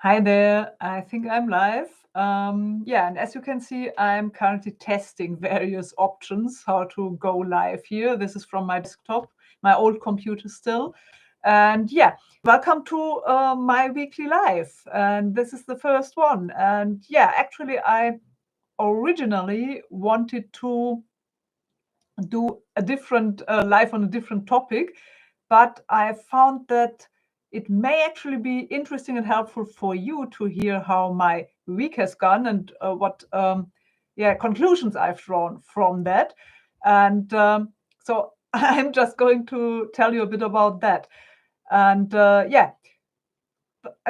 Hi there, I think I'm live. Yeah, and as you can see, I'm currently testing various options how to go live here. This is from my desktop, my old computer still. And yeah, welcome to my weekly live. And this is the first one. And yeah, actually, I originally wanted to do a different live on a different topic, but I found that it may actually be interesting and helpful for you to hear how my week has gone and what conclusions I've drawn from that. And so I'm just going to tell you a bit about that. And at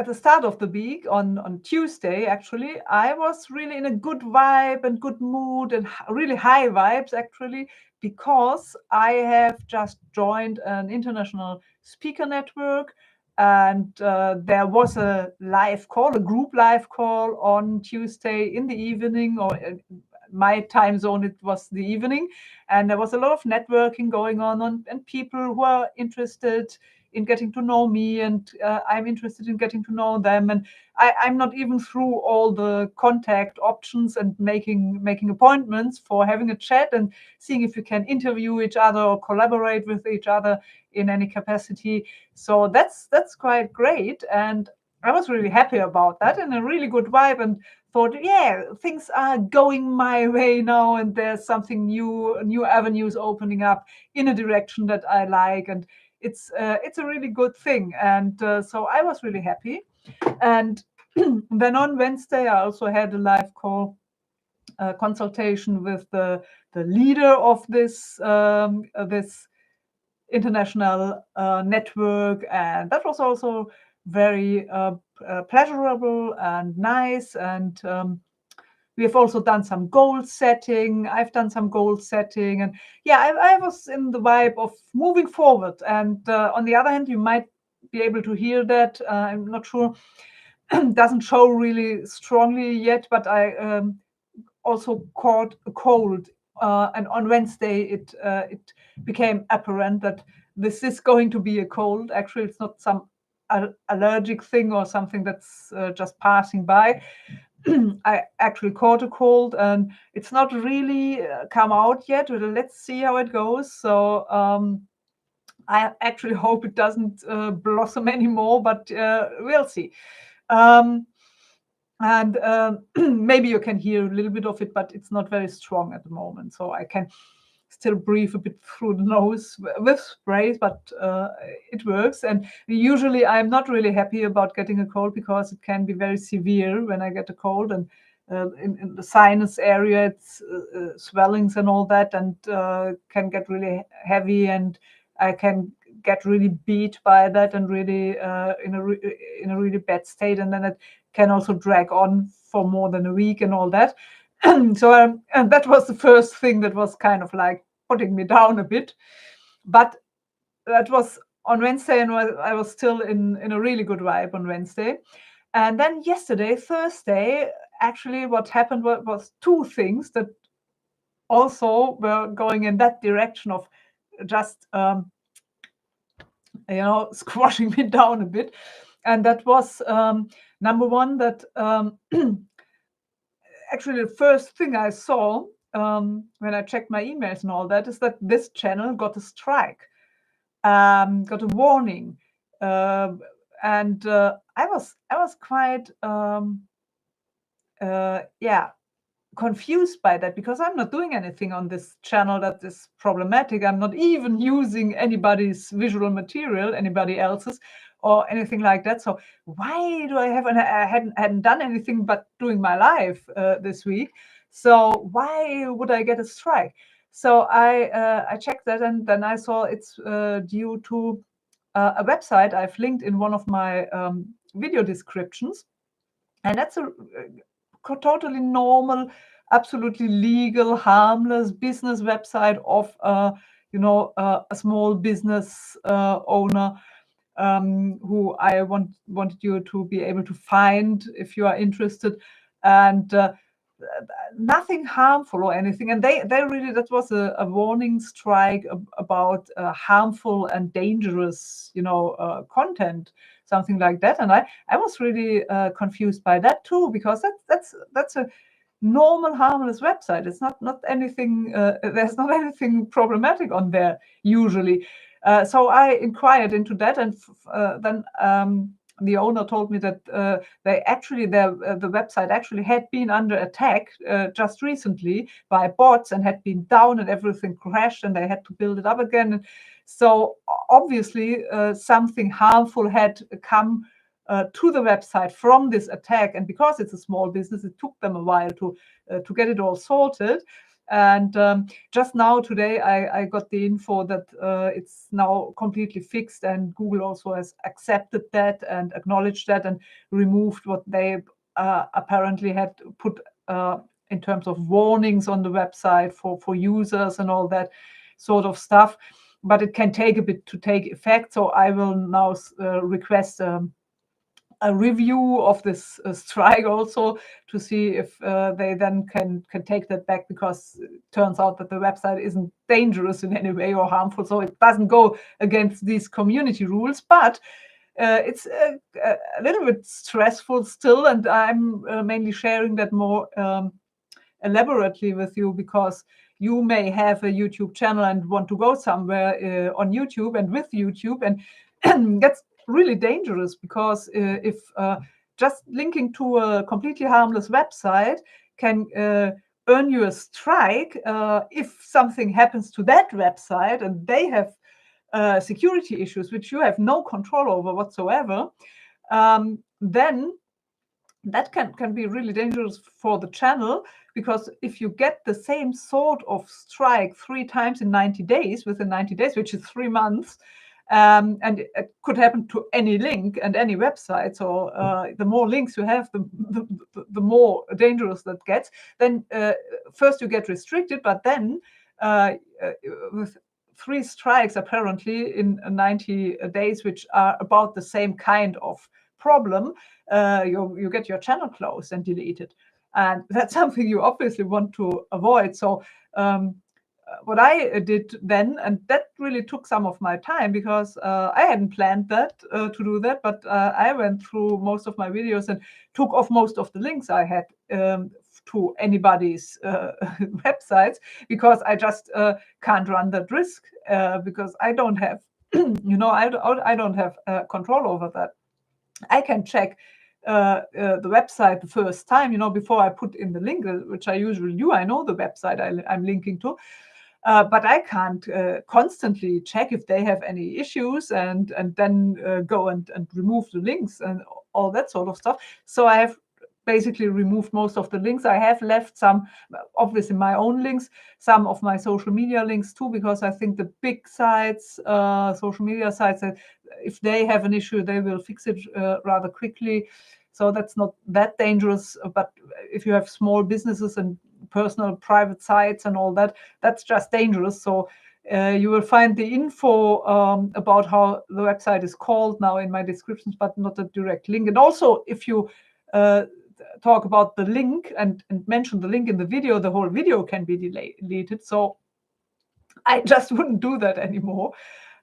the start of the week on Tuesday, actually, I was really in a good vibe and good mood and really high vibes, actually, because I have just joined an international speaker network. And there was a live call, a group live call on Tuesday in the evening, or my time zone, it was the evening. And there was a lot of networking going on and people who are interested in getting to know me, and I'm interested in getting to know them. And I'm not even through all the contact options and making appointments for having a chat and seeing if we can interview each other or collaborate with each other in any capacity. So that's quite great, and I was really happy about that and a really good vibe, and thought, yeah, things are going my way now, and there's something new avenues opening up in a direction that I like, and it's a really good thing. And so I was really happy. And then on Wednesday, I also had a live call consultation with the leader of this international network, and that was also very pleasurable and nice. And we have also done some goal setting. I've done some goal setting, and yeah, I was in the vibe of moving forward. And on the other hand, you might be able to hear that. I'm not sure, doesn't show really strongly yet, but I also caught a cold. And on Wednesday, it became apparent that this is going to be a cold. Actually, it's not some allergic thing or something that's just passing by. I actually caught a cold, and it's not really come out yet. But let's see how it goes. So I actually hope it doesn't blossom anymore, but we'll see. Um, and maybe you can hear a little bit of it, but it's not very strong at the moment. So I can still breathe a bit through the nose with sprays, but it works. And usually I'm not really happy about getting a cold because it can be very severe when I get a cold. And in the sinus area, it's swellings and all that, and can get really heavy, and I can get really beat by that, and really in a really bad state. And then it can also drag on for more than a week and all that. So and that was the first thing that was kind of like putting me down a bit. But that was on Wednesday, and I was still in a really good vibe on Wednesday. And then yesterday, Thursday, actually what happened was two things that also were going in that direction of just squashing me down a bit. And that was number one, that actually the first thing I saw when I checked my emails and all that is that this channel got a strike, got a warning. And I was quite confused by that, because I'm not doing anything on this channel that is problematic. I'm not even using anybody's visual material, anybody else's, or anything like that. So why do I have? And I hadn't done anything but doing my live this week. So why would I get a strike? So I checked that, and then I saw it's due to a website I've linked in one of my video descriptions, and that's a totally normal, absolutely legal, harmless business website of a small business owner, who I wanted you to be able to find if you are interested. And nothing harmful or anything. And they really, that was a warning strike about harmful and dangerous content. something like that. And I was really confused by that too, because that's a normal harmless website. It's not anything, there's not anything problematic on there usually. So I inquired into that, and then the owner told me that the website actually had been under attack just recently by bots, and had been down, and everything crashed, and they had to build it up again. So obviously something harmful had come to the website from this attack, and because it's a small business, it took them a while to get it all sorted. And just now today, I got the info that it's now completely fixed, and Google also has accepted that and acknowledged that, and removed what they apparently had put in terms of warnings on the website for users and all that sort of stuff. But it can take a bit to take effect. So I will now request a review of this strike also, to see if they then can take that back, because it turns out that the website isn't dangerous in any way or harmful, so it doesn't go against these community rules. But it's a little bit stressful still, and I'm mainly sharing that more elaborately with you, because you may have a YouTube channel and want to go somewhere on YouTube and with YouTube, and that's really dangerous, because if just linking to a completely harmless website can earn you a strike, if something happens to that website and they have security issues which you have no control over whatsoever, then that can be really dangerous for the channel. Because if you get the same sort of strike 3 times in 90 days, within 90 days, which is 3 months, and it could happen to any link and any website. So the more links you have, the more dangerous that gets. Then first you get restricted, but then with 3 strikes apparently in 90 days, which are about the same kind of problem, you get your channel closed and deleted. And that's something you obviously want to avoid. So what I did then, and that really took some of my time, because I hadn't planned that to do that, but I went through most of my videos and took off most of the links I had to anybody's websites, because I just can't run that risk, because I don't have, I don't have control over that. I can check the website the first time, before I put in the link, which I usually do. I know the website I'm linking to. But I can't constantly check if they have any issues, and then go and remove the links and all that sort of stuff. So I have basically removed most of the links. I have left some, obviously my own links, some of my social media links too, because I think the big sites, social media sites, if they have an issue, they will fix it rather quickly. So that's not that dangerous. But if you have small businesses and personal private sites and all that, that's just dangerous. So you will find the info about how the website is called now in my descriptions, but not a direct link. And also, if you talk about the link and mention the link in the video, the whole video can be deleted. So I just wouldn't do that anymore.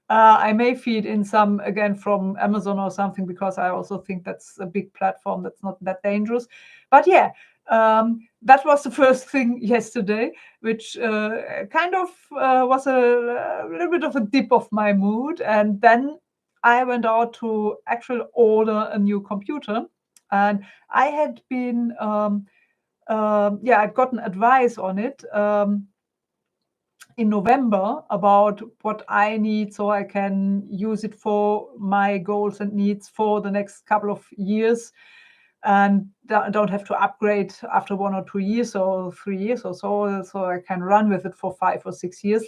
I may feed in some, again, from Amazon or something, because I also think that's a big platform that's not that dangerous. But yeah, that was the first thing yesterday, which kind of was a little bit of a dip of my mood. And then I went out to actually order a new computer. And I had been, I'd gotten advice on it in November about what I need, so I can use it for my goals and needs for the next couple of years, and don't have to upgrade after 1 or 2 years or 3 years or so I can run with it for 5 or 6 years.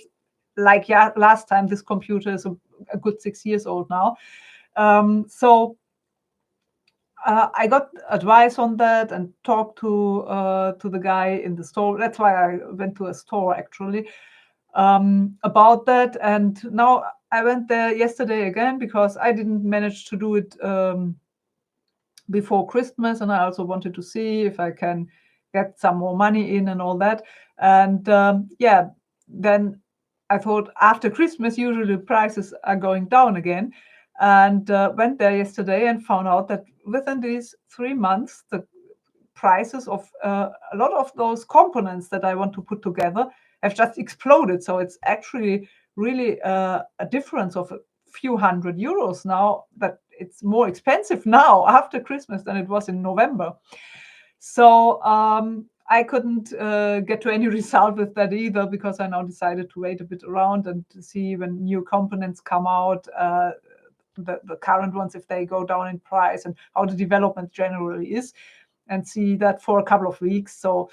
Like last time, this computer is a good 6 years old now. So I got advice on that and talked to the guy in the store. That's why I went to a store actually, about that. And now I went there yesterday again, because I didn't manage to do it before Christmas, and I also wanted to see if I can get some more money in and all that. And then I thought after Christmas, usually prices are going down again. and went there yesterday and found out that within these 3 months, the prices of a lot of those components that I want to put together have just exploded. So it's actually really a difference of a few €100 now, that it's more expensive now after Christmas than it was in November. So I couldn't get to any result with that either, because I now decided to wait a bit around and to see when new components come out, the current ones, if they go down in price, and how the development generally is, and see that for a couple of weeks. So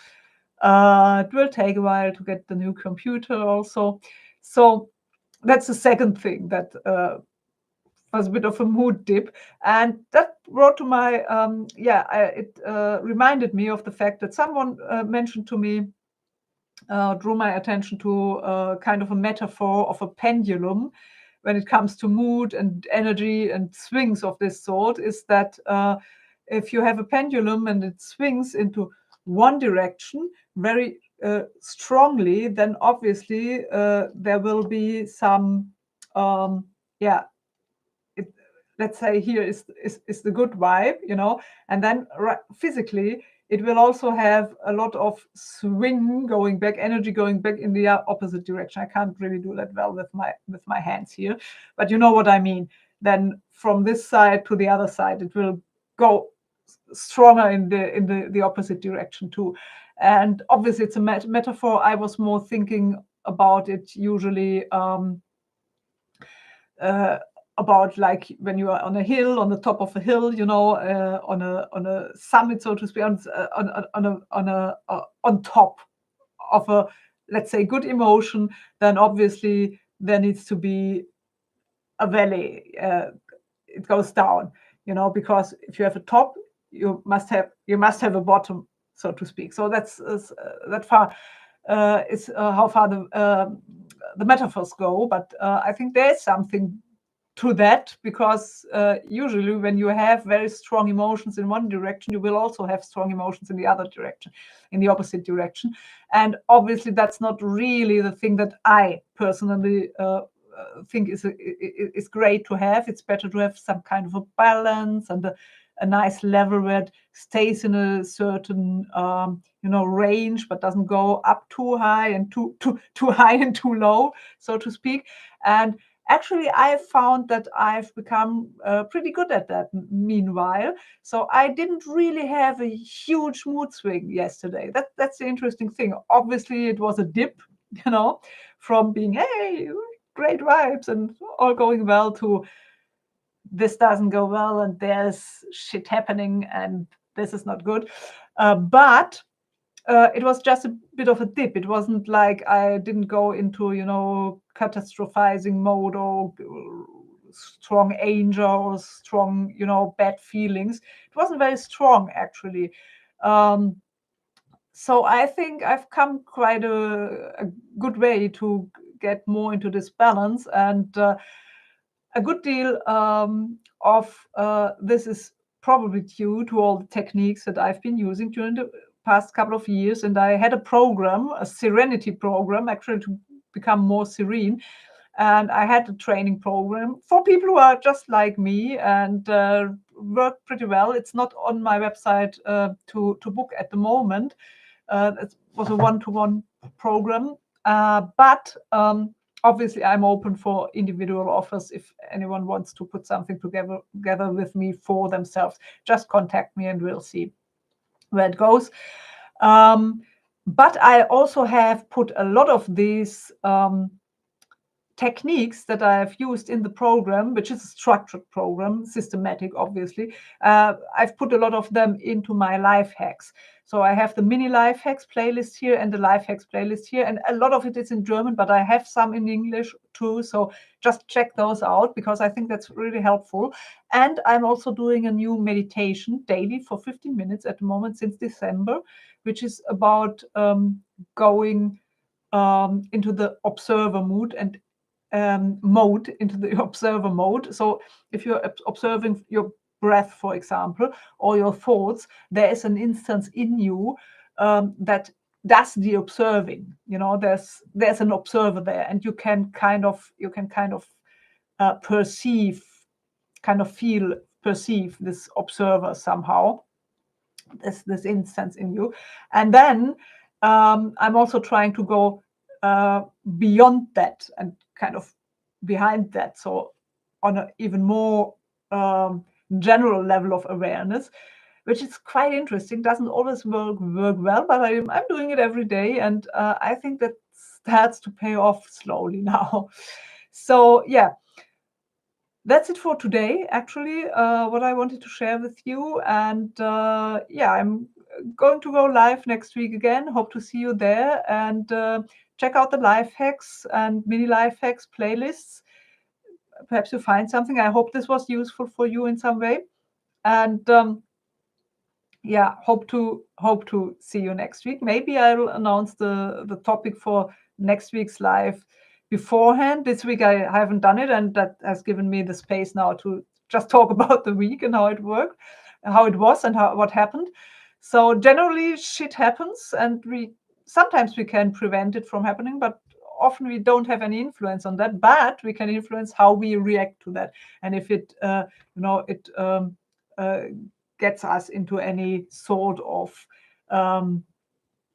it will take a while to get the new computer also. So that's the second thing that was a bit of a mood dip, and that brought to my it reminded me of the fact that someone mentioned to me, drew my attention to kind of a metaphor of a pendulum when it comes to mood and energy and swings of this sort. Is that if you have a pendulum and it swings into one direction very strongly, then obviously there will be some let's say here is the good vibe, and then physically it will also have a lot of swing going back, energy going back in the opposite direction. I can't really do that well with my hands here, but you know what I mean. Then from this side to the other side, it will go stronger in the opposite direction too. And obviously it's a metaphor. I was more thinking about it usually about like when you are on a hill, on the top of a hill, on a summit, so to speak, on top of a, let's say, good emotion. Then obviously there needs to be a valley. It goes down, because if you have a top, you must have a bottom, so to speak. So that's that far is how far the metaphors go. But I think there is something to that, because usually when you have very strong emotions in one direction, you will also have strong emotions in the other direction, in the opposite direction. And obviously that's not really the thing that I personally think is great to have. It's better to have some kind of a balance and a nice level where it stays in a certain range, but doesn't go up too high and too high and too low, so to speak. And actually, I found that I've become pretty good at that meanwhile. So I didn't really have a huge mood swing yesterday. That's the interesting thing. Obviously, it was a dip, from being, hey, great vibes and all going well, to this doesn't go well and there's shit happening and this is not good. But it was just a bit of a dip. It wasn't like I didn't go into, catastrophizing mode or strong anger or strong, bad feelings. It wasn't very strong, actually. So I think I've come quite a good way to get more into this balance. And a good deal of this is probably due to all the techniques that I've been using during the past couple of years. And I had a program, a Serenity program, actually, to become more serene. And I had a training program for people who are just like me, and worked pretty well. It's not on my website to book at the moment. It was a one-to-one program. But obviously, I'm open for individual offers. If anyone wants to put something together with me for themselves, just contact me and we'll see where it goes. But I also have put a lot of these techniques that I have used in the program, which is a structured program, systematic, obviously. I've put a lot of them into my life hacks. So I have the mini life hacks playlist here and the life hacks playlist here. And a lot of it is in German, but I have some in English too. So just check those out, because I think that's really helpful. And I'm also doing a new meditation daily for 15 minutes at the moment since December, which is about going into the observer mood and into the observer mode. So if you're observing your breath, for example, or your thoughts, there is an instance in you that does the observing. There's an observer there, and you can kind of perceive kind of perceive this observer somehow, this instance in you. And then I'm also trying to go beyond that and kind of behind that, so on an even more general level of awareness, which is quite interesting. Doesn't always work well, but I'm doing it every day, and I think that starts to pay off slowly now. So yeah, that's it for today, actually, what I wanted to share with you. And yeah, I'm going to go live next week again. Hope to see you there, and check out the life hacks and mini life hacks playlists. Perhaps you find something. I hope this was useful for you in some way. And yeah, hope to see you next week. Maybe I will announce the topic for next week's live beforehand. This week I haven't done it, and that has given me the space now to just talk about the week and how it worked, how it was, and what happened. So generally shit happens, and sometimes we can prevent it from happening, but often we don't have any influence on that. But we can influence how we react to that, and if it gets us into any sort of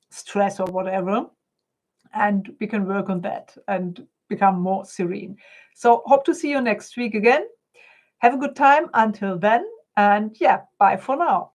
stress or whatever, and we can work on that and become more serene. So hope to see you next week again. Have a good time until then, and yeah, bye for now.